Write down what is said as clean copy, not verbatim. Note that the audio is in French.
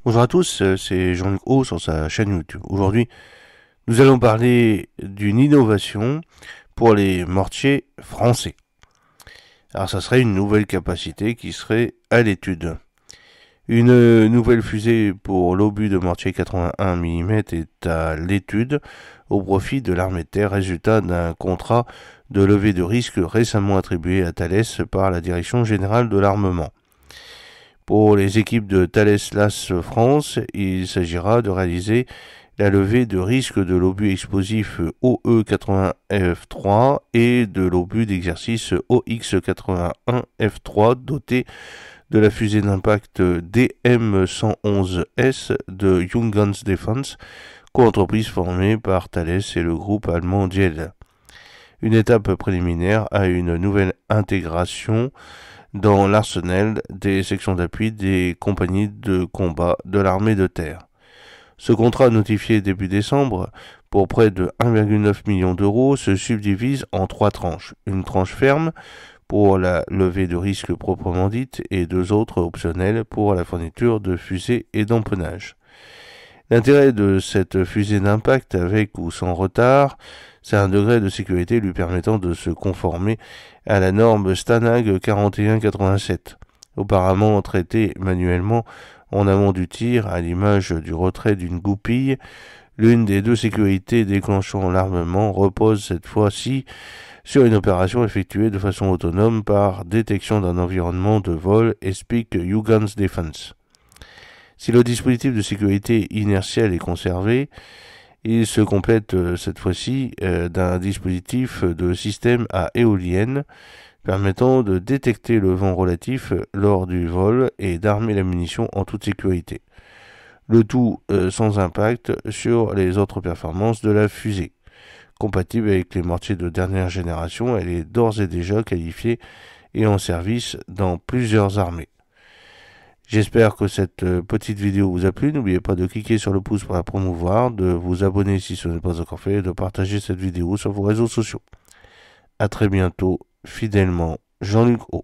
Bonjour à tous, c'est Jean-Luc O sur sa chaîne YouTube. Aujourd'hui, nous allons parler d'une innovation pour les mortiers français. Alors, ça serait une nouvelle capacité qui serait à l'étude. Une nouvelle fusée pour l'obus de mortier 81 mm est à l'étude au profit de l'armée de terre, résultat d'un contrat de levée de risque récemment attribué à Thales par la Direction générale de l'armement. Pour les équipes de Thales LAS France, il s'agira de réaliser la levée de risque de l'obus explosif OE-81F3 et de l'obus d'exercice OX-81F3 doté de la fusée d'impact DM-111S de Young Guns Defense, co-entreprise formée par Thales et le groupe allemand DIEL. Une étape préliminaire à une nouvelle intégration dans l'arsenal des sections d'appui des compagnies de combat de l'armée de terre. Ce contrat notifié début décembre pour près de 1,9 million d'euros se subdivise en 3 tranches. Une tranche ferme pour la levée de risque proprement dite et 2 autres optionnelles pour la fourniture de fusées et d'empennage. L'intérêt de cette fusée d'impact avec ou sans retard, c'est un degré de sécurité lui permettant de se conformer à la norme STANAG 4187, auparavant traitée manuellement en amont du tir à l'image du retrait d'une goupille. L'une des deux sécurités déclenchant l'armement repose cette fois-ci sur une opération effectuée de façon autonome par détection d'un environnement de vol, explique Guns Defense. Si le dispositif de sécurité inertiel est conservé, il se complète cette fois-ci d'un dispositif de système à éolienne permettant de détecter le vent relatif lors du vol et d'armer la munition en toute sécurité. Le tout sans impact sur les autres performances de la fusée. Compatible avec les mortiers de dernière génération, elle est d'ores et déjà qualifiée et en service dans plusieurs armées. J'espère que cette petite vidéo vous a plu. N'oubliez pas de cliquer sur le pouce pour la promouvoir, de vous abonner si ce n'est pas encore fait et de partager cette vidéo sur vos réseaux sociaux. A très bientôt, fidèlement, Jean-Luc O.